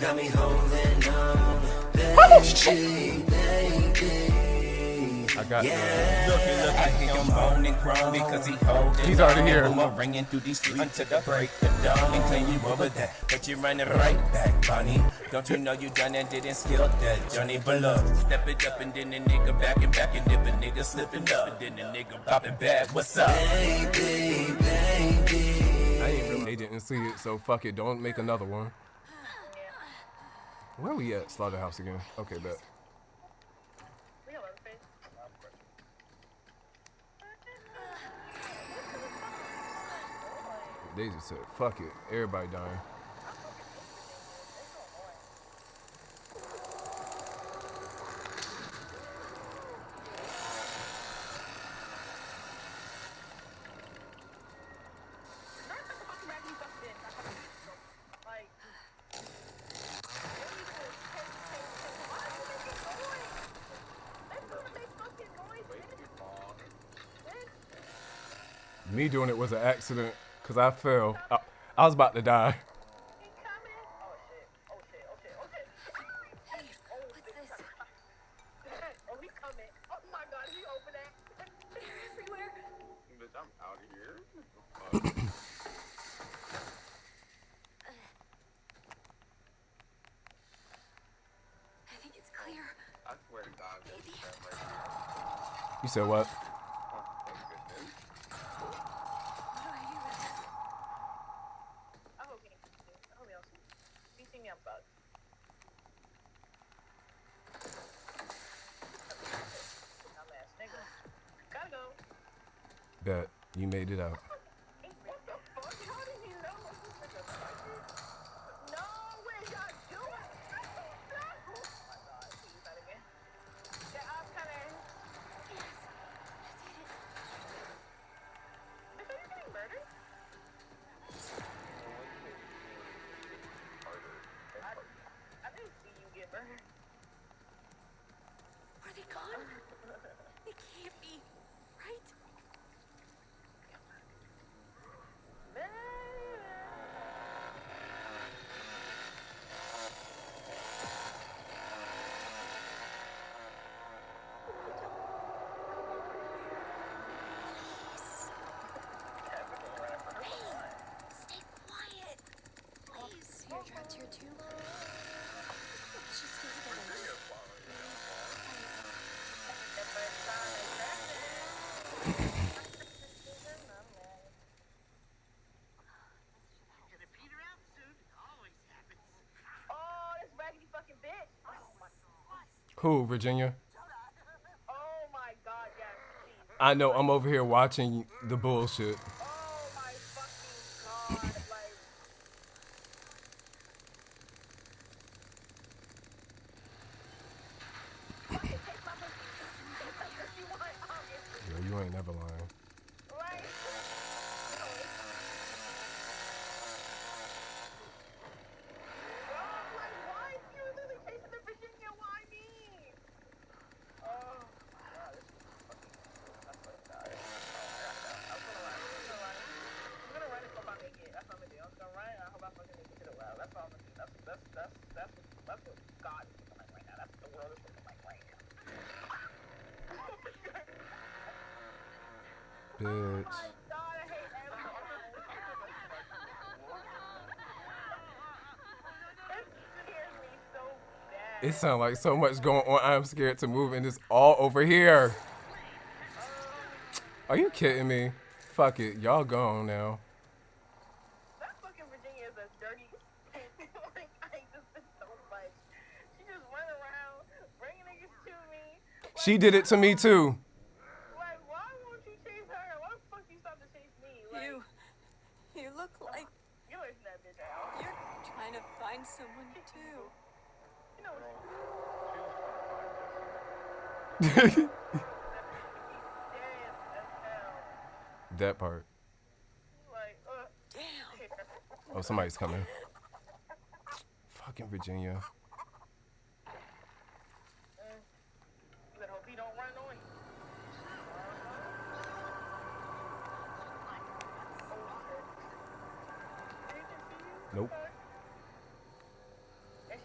got me holding on. Baby, baby. I got Look at him moaning, grown because he holding. He's already here. Ringing through these streets until the break of dawn. And claim you over that, but you're running right back, Bonnie. Don't you know you done and didn't skill that, Johnny Below? Step it up and then the nigga back, and if a nigga slipping up, and then the nigga popping back. What's up? Baby, baby. I ain't really. They didn't see it, so fuck it. Don't make another one. Where we at? Slaughterhouse again. Okay, bet. They just said, fuck it. Everybody dying. Me doing it was an accident because I fell. I was about to die. You said what? Bet you made it out. Are they gone? They can't be, right? Stay quiet. Please. You're trapped here too? Let's just stay together. Who, Virginia? Oh my God, yes, please. I know, I'm over here watching the bullshit. Oh my fucking God, like. Fuck it, take my pussy. You want, obviously. Yo, you ain't never lying. Right? That's what God is looking like right now. That's what the world is looking like right now. Bitch. Oh my God, I hate everyone. It scares me so bad. It sounds like so much going on. I'm scared to move, and it's all over here. Are you kidding me? Fuck it. Y'all gone now. That fucking Virginia is a dirty. Like, I hate this bitch so much. She just run around, bringing niggas to me. Like, She did it to me too. Like, why won't you chase her? Why the fuck you stop to chase me? Like, You look like you listen to that bitch out. you're trying to find someone too. You know what? That part. Like, Damn. Oh, somebody's coming. Fucking Virginia. You better hope he don't run on you. Nope. And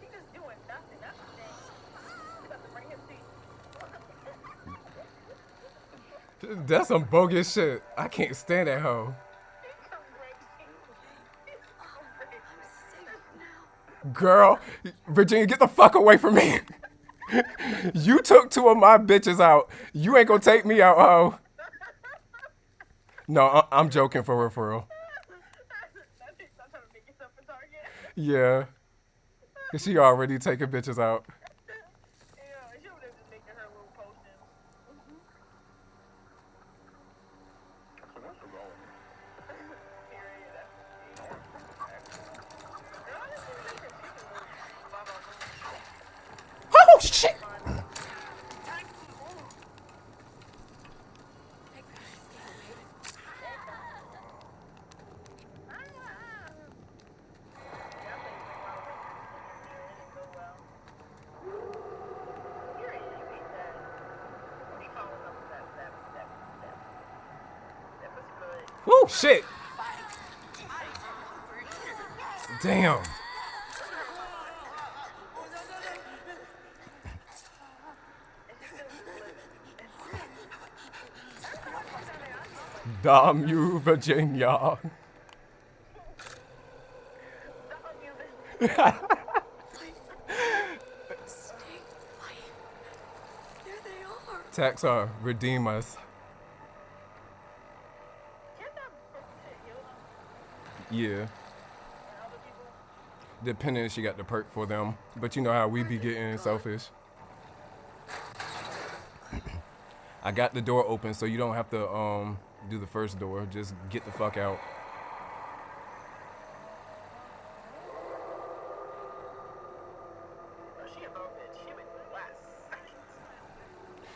That's some bogus shit. I can't stand that hoe. Girl, Virginia, get the fuck away from me. You took two of my bitches out. You ain't gonna take me out, hoe. No, I'm joking for real, for real. Stop trying to make yourself a target. Yeah. 'Cause she already taking bitches out. Yeah, she would have just making her little potions. Period. Girl, I just need to make her chicken little blah, blah, blah. Oh, shit. Woo, shit. Damn. Damn you, Virginia. Text her, redeem us. Yeah. Depending if she got the perk for them. But you know how we be getting selfish. I got the door open so you don't have to do the first door. Just get the fuck out.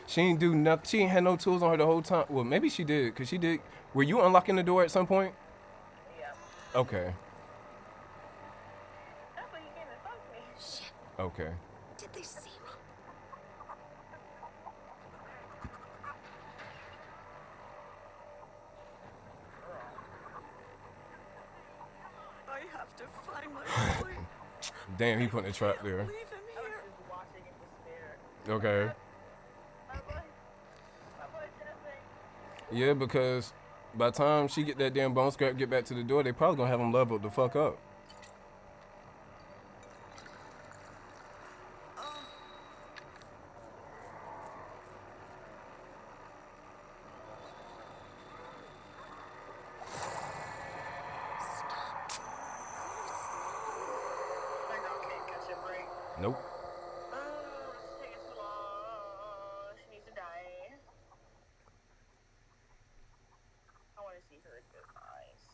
She ain't do nothing. She ain't had no tools on her the whole time. Well, maybe she did, cause she did. Were you unlocking the door at some point? Yeah. Okay. That's why you came and fucked me. Shit. Okay. Did they see me? I have to find my boy. Damn, he put a trap there. Leave him I was here. just watching in despair. Okay. My boy Jesse. Yeah, because by the time she get that damn bone scrap, get back to the door, they probably gonna have him leveled the fuck up. My girl can't catch a break. Nope. It's taking too long. She needs to die. I want to see her demise.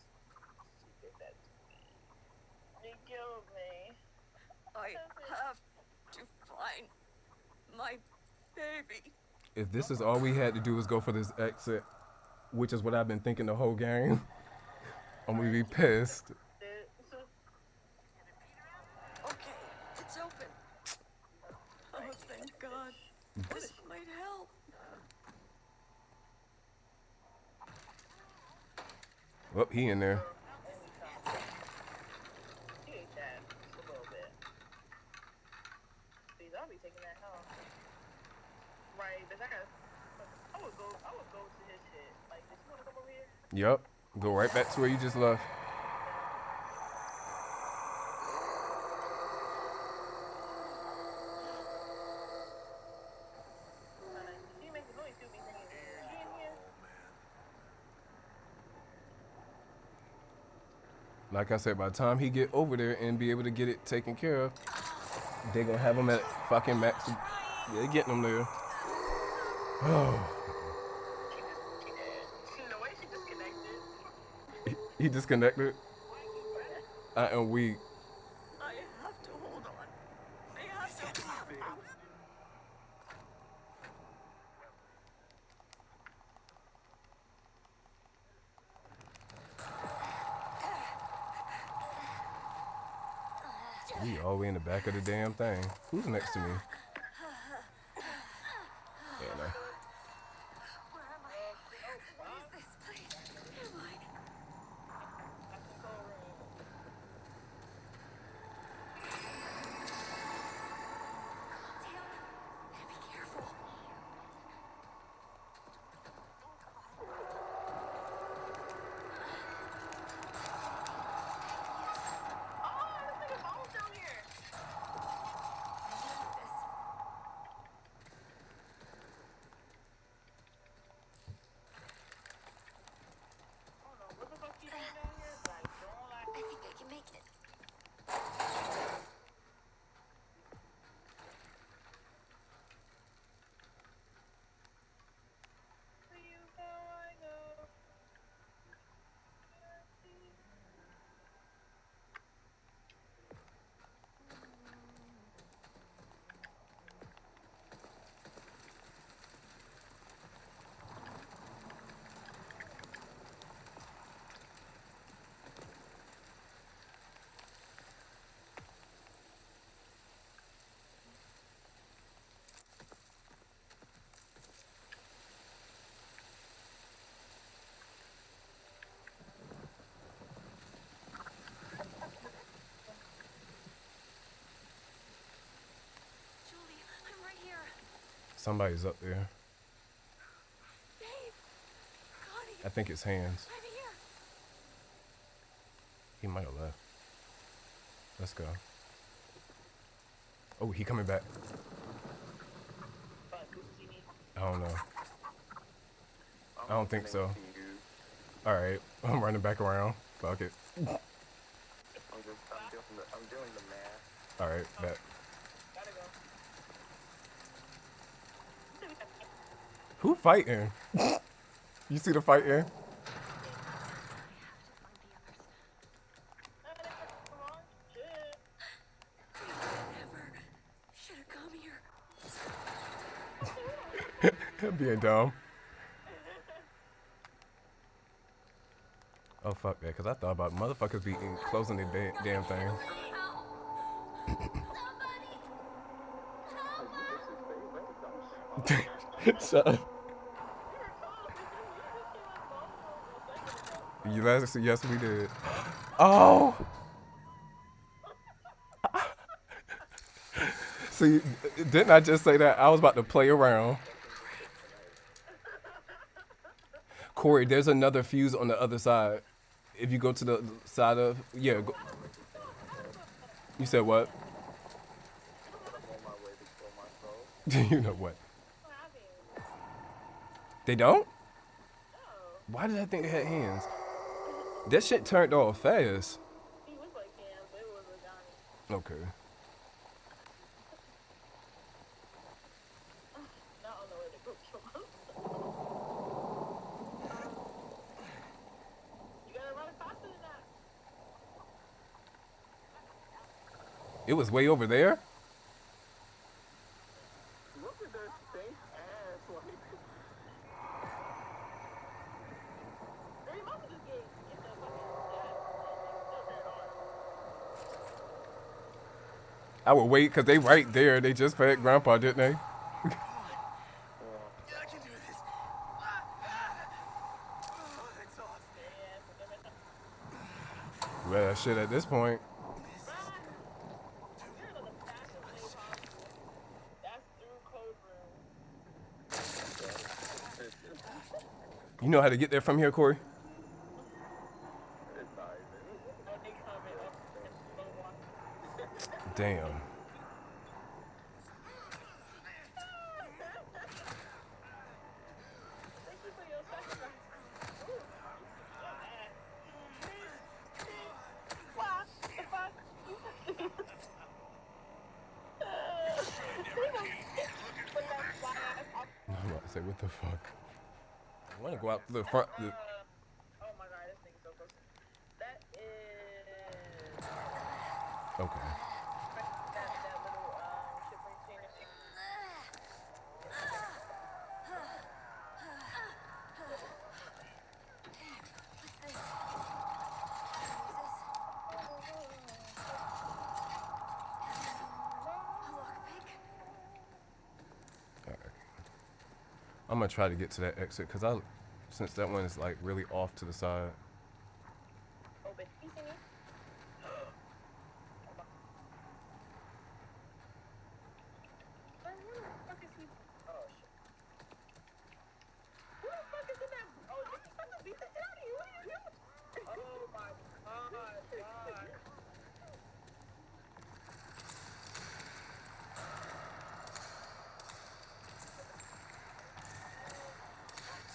She did that to me. They killed me. I have to find my baby. If this is all we had to do is go for this exit, which is what I've been thinking the whole game, I'm gonna be pissed. Okay, it's open. Oh, thank God. This might help. Oh, he in there. She ate that just a little bit. Please, I'll be taking that home. Right, but I would go to his shit. Like, did you want to come over here? Yup. Go right back to where you just left. She makes a noise too, be thinking, is she in here? Like I said, by the time he get over there and be able to get it taken care of, they gonna have him at fucking max. They're getting him there. Oh. The way she disconnected. He disconnected. I am weak. I have to hold on. I have to. We all the way in the back of the damn thing. Who's next to me? Anna. Where am I? What is this place? Where am I? Calm down. And be careful. Somebody's up there. Babe! Connie! I think it's Hands. I'm here! He might have left. Let's go. Oh, he coming back. I don't know. I don't think so. Alright, I'm running back around. Fuck it. I'm doing the math. Alright, that. Gotta go. Who fighting? You see the fighting? Shit. Never should have come here. Being dumb. Oh fuck that, cause I thought about motherfuckers be closing the damn thing. Shut up. Yes, we did. Oh. See, didn't I just say that? I was about to play around. Corey, there's another fuse on the other side. If you go to the side of, yeah. Go. You said what? You know what? They don't? Why did I think they had hands? That shit turned off fast. He was like him, but it was a Johnny. Okay. Now I don't know where to go from. You gotta run faster than that. It was way over there? Look at their stink ass. Like, They must have just get the fucking gas and still turn it on. I would wait because they right there. They just fed Grandpa, didn't they? I can do this. It's off. Well, that shit at this point. You're in the fastest way possible. That's through code room. You know how to get there from here, Corey? it's not even. Oh, they coming up and slow walk. Damn. Thank you for your sacrifice. Ooh, what the fuck? Put that fly ass off. I'm about to say, what the fuck? I want to go out to the front. Oh my god, this thing's so close. That is Okay. that little shipping machine. I'm gonna try to get to that exit because since that one is like really off to the side. Open. You see me? Where the fuck is he? Oh shit. Who the fuck is in that? Oh, did you fucking beat the shit out of you? What are you doing? Oh my god.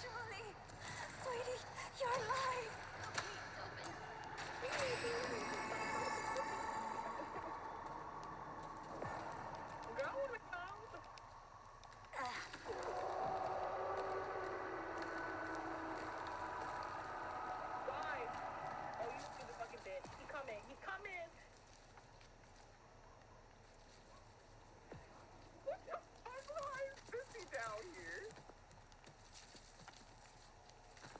Julie! Sweetie, you're alive! Girl, what the hell? Why? Oh, you see the fucking bitch. He coming. He's coming. What the fuck? Why is Sissy down here?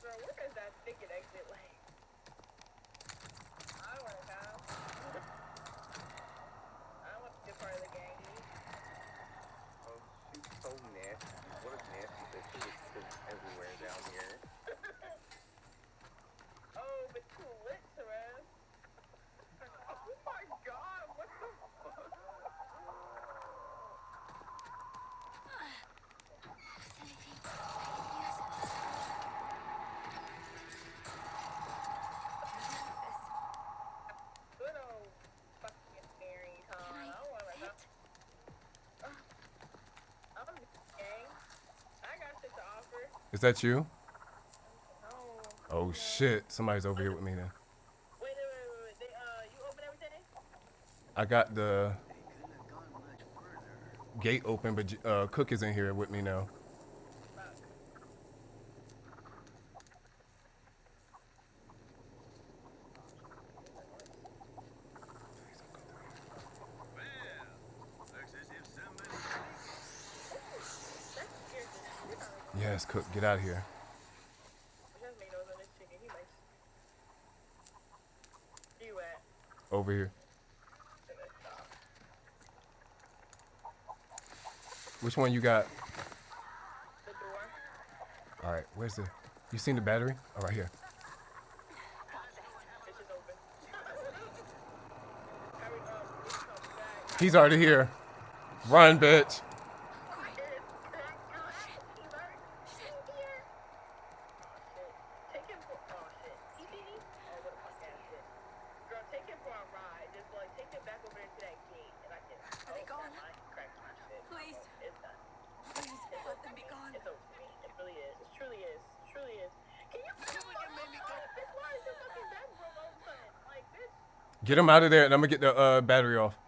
Bro, where is that ticket exit like? I wanna know. I want to be a part of the gang. Oh, she's so nasty. What a nasty bitch. She is everywhere down here. Oh, but too lit, Therese. Oh my god, what the fuck? Is that you? No. Oh shit! Somebody's over here with me now. Wait. They, you open everything? I got the gate open, but Cook is in here with me now. Fuck. That scared the shit out of me. Yes, Cook, get out of here. Just made those on this chicken. He likes. Where you at? Over here. Stop. Which one you got? The door. All right, where's the? You seen the battery? Oh, right here. It's just open. Hurry up. We come back. He's already here. Run, bitch. Take him for he did he? Oh, what a fuck ass shit. Girl, take him for a ride. Just like take him back over there to that gate, and I can. Are they gone? I can crack my shit. Please. It's done. Please let them be gone. It's over for me. It really is. It truly is. It truly is. Can you made me go? Bitch, why is your fucking bedroom all of a sudden? Like, bitch. Get him out of there, and I'm gonna get the battery off. I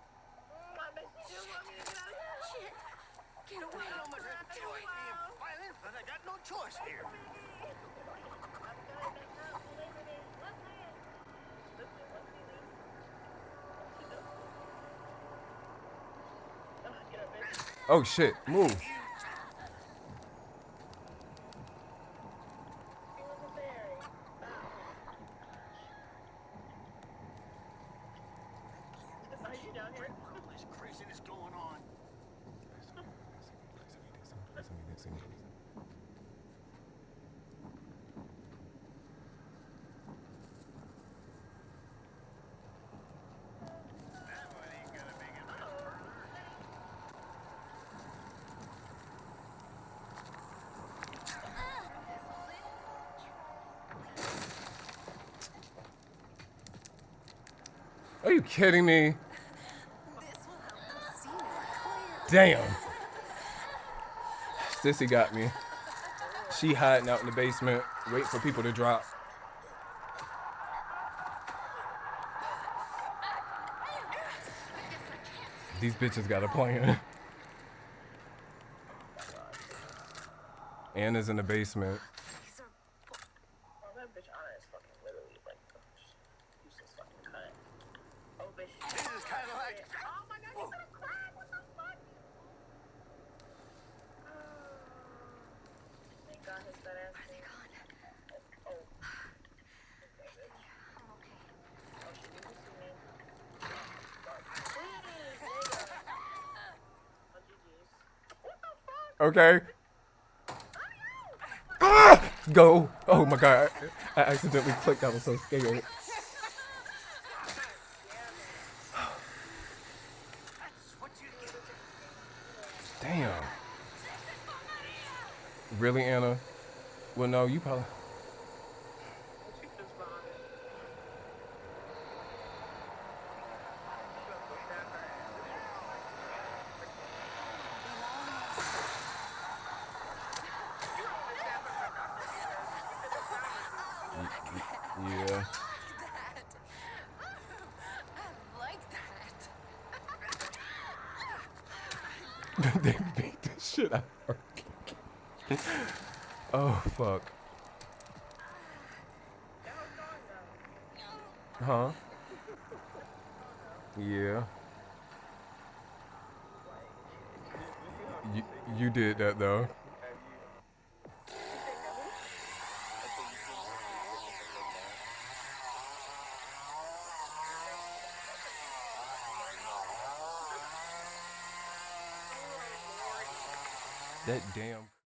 bet you still want me to get out of here. Shit. Get away. Get away. But I got no choice here. Oh shit! Move. Are you down here? All this craziness going on. Are you kidding me? This will help them see more clear. Damn. Sissy got me. She hiding out in the basement, waiting for people to drop. These bitches got a plan. Anna's in the basement. These are Oh, that bitch Anna is fucking literally like useless fucking cunt. Oh, bitch. This is kind of like. Oh my god, you're gonna cry? What the fuck? Thank God his fat ass. they gone. Oh. Okay, bitch. I'm okay. Oh, she didn't see me. Oh, fuck. Please, nigga. Oh, GG's. What the fuck? Okay. Ah! Go. Oh my god. I accidentally clicked. I was so scared. Damn. Really, Anna? Well, no, you probably. She just behind it. She gonna go stab her Yeah. That. I like that. They beat the shit out of her. Oh, fuck. Huh? Yeah. You did that, though. That damn